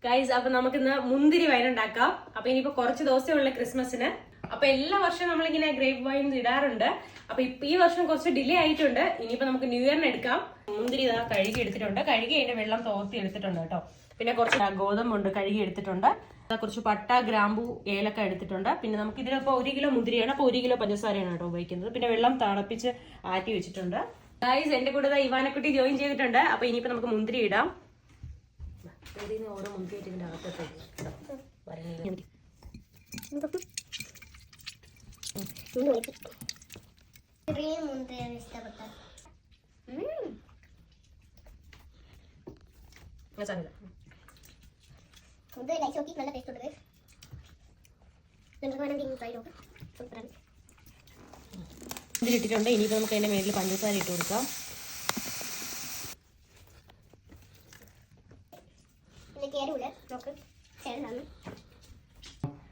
Guys, അപ്പൊ നമുക്കിന്ന് മുന്തിരി വൈൻ ഉണ്ടാക്കാം. അപ്പൊ ഇനിയിപ്പോ കുറച്ച് ദിവസമേ ഉള്ള ക്രിസ്മസിന്. അപ്പൊ എല്ലാ വർഷവും നമ്മളിങ്ങനെ ഗ്രേപ്പ് വൈൻ ഇടാറുണ്ട്. അപ്പൊ ഈ വർഷം കുറച്ച് ഡിലേ ആയിട്ടുണ്ട്. ഇനിയിപ്പോ നമുക്ക് ന്യൂ ഇയറിന് എടുക്കാം. മുന്തിരി ഇതാ കഴുകി എടുത്തിട്ടുണ്ട്. കഴുകി അതിന്റെ വെള്ളം തോർത്തി എടുത്തിട്ടുണ്ട് കേട്ടോ. പിന്നെ കുറച്ച് ഗോതമ്പുണ്ട് കഴുകി എടുത്തിട്ടുണ്ട്. കുറച്ച് പട്ട, ഗ്രാമ്പു, ഏലക്ക എടുത്തിട്ടുണ്ട്. പിന്നെ നമുക്ക് ഇതിലിപ്പോ 1 കിലോ മുന്തിരിയാണ്. അപ്പൊ 1 കിലോ പഞ്ചസാരയാണ് കേട്ടോ ഉപയോഗിക്കുന്നത്. പിന്നെ വെള്ളം തിളപ്പിച്ച് ആറ്റി വെച്ചിട്ടുണ്ട്. ഗൈസ്, എന്റെ കൂടെ ഇവാനക്കുട്ടി ജോയിൻ ചെയ്തിട്ടുണ്ട്. അപ്പൊ ഇനിയിപ്പോ നമുക്ക് മുന്തിരി ഇടാം. ഓരോ മുന്തിരി ഇതിന്റെ അകത്തോട്ട് ഇട്ടിട്ടുണ്ട്. ഇനിയിപ്പോ നമുക്ക് അതിന്റെ മേലിൽ പഞ്ചസാര ഇട്ട് കൊടുക്കാം.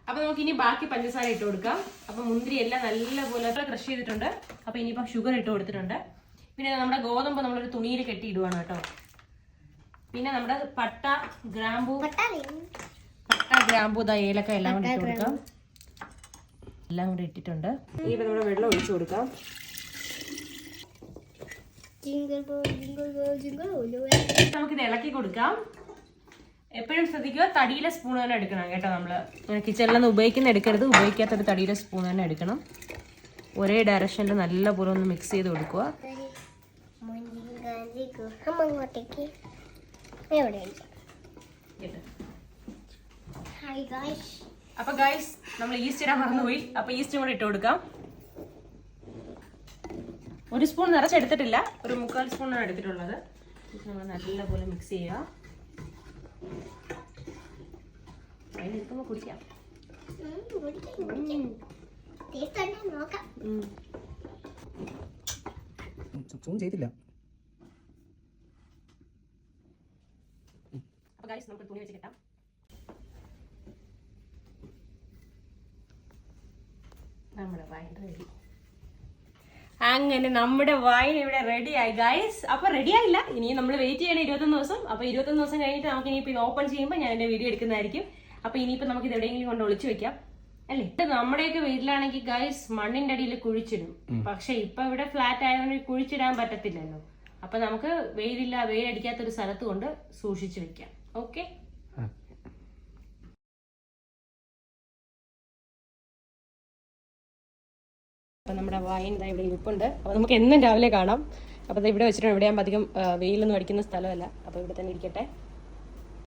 അപ്പൊ നമുക്ക് ഇനി ബാക്കി പഞ്ചസാര ഇട്ട് കൊടുക്കാം. അപ്പൊ മുന്തിരി എല്ലാം നല്ലപോലെ ക്രഷ് ചെയ്തിട്ടുണ്ട്. അപ്പൊ ഇനിയിപ്പോ ഷുഗർ ഇട്ട് കൊടുത്തിട്ടുണ്ട്. പിന്നെ നമ്മുടെ ഗോതമ്പ് നമ്മളൊരു തുണിയിൽ കെട്ടി ഇടുവാണ് കേട്ടോ. പിന്നെ നമ്മുടെ പട്ട, ഗ്രാമ്പൂ, ഏലക്ക എല്ലാം കൂടി ഇട്ട് കൊടുക്കാം. എല്ലാം കൂടി ഇട്ടിട്ടുണ്ട്. ഇനിയിപ്പോ നമ്മുടെ വെള്ളം ഒഴിച്ചു കൊടുക്കാം. നമുക്കിത് ഇളക്കി കൊടുക്കാം. എപ്പോഴും ശ്രദ്ധിക്കുക, തടിയിലെ സ്പൂൺ തന്നെ എടുക്കണം കേട്ടോ. നമ്മള് കിച്ചണിലൊന്നും എടുക്കരുത്. ഉപയോഗിക്കാത്തൊരു തടിയിലെ സ്പൂൺ തന്നെ എടുക്കണം. ഒരേ ഡയറക്ഷനിൽ നല്ലപോലെ ഒന്ന് മിക്സ് ചെയ്ത് കൊടുക്കുക. അപ്പൊ ഗൈസ്, നമ്മൾ ഈസ്റ്റ് ഇടാൻ മറന്നുപോയി. അപ്പൊ ഈസ്റ്റും കൂടെ ഇട്ട് കൊടുക്കാം. 1 സ്പൂൺ നിറച്ചെടുത്തിട്ടില്ല, ഒരു 3/4 സ്പൂണാണ് എടുത്തിട്ടുള്ളത്. നമ്മൾ നല്ലപോലെ മിക്സ് ചെയ്യുക. കുടിക്കാം. ചെയ്തില്ല. അപ്പൊ ഗൈസ്, നമുക്ക് തുണി വെച്ച് കിട്ടാം. നമ്മുടെ വൈൻ റെഡി. അങ്ങനെ നമ്മുടെ വൈൻ ഇവിടെ റെഡി ആയി ഗൈസ്. അപ്പൊ റെഡി ആയില്ല, ഇനി നമ്മൾ വെയിറ്റ് ചെയ്യണം 21 ദിവസം. അപ്പൊ 21 ദിവസം കഴിഞ്ഞിട്ട് നമുക്ക് ഇനിയിപ്പോ ഇത് ഓപ്പൺ ചെയ്യുമ്പോൾ ഞാൻ എന്റെ വീഡിയോ എടുക്കുന്നതായിരിക്കും. അപ്പൊ ഇനിയിപ്പോ നമുക്ക് ഇത് എവിടെയെങ്കിലും കൊണ്ട് ഒളിച്ചു വെക്കാം അല്ലേ. നമ്മുടെയൊക്കെ വീട്ടിലാണെങ്കിൽ ഗൈസ് മണ്ണിന്റെ അടിയിൽ കുഴിച്ചിടും. പക്ഷെ ഇപ്പൊ ഇവിടെ ഫ്ലാറ്റ് ആയതുകൊണ്ട് കുഴിച്ചിടാൻ പറ്റത്തില്ലല്ലോ. അപ്പൊ നമുക്ക് വെയിലടിക്കാത്തൊരു സ്ഥലത്ത് കൊണ്ട് സൂക്ഷിച്ചു വെക്കാം. ഓക്കെ. അപ്പൊ നമ്മുടെ വൈൻ ഇവിടെ ഇരിപ്പുണ്ട്. അപ്പൊ നമുക്ക് എന്നും രാവിലെ കാണാം. അപ്പൊ ഇവിടെ വെച്ചിട്ട് എവിടെയാകുമ്പോൾ അധികം വെയിലൊന്നും അടിക്കുന്ന സ്ഥലമല്ല. അപ്പൊ ഇവിടെ തന്നെ ഇരിക്കട്ടെ.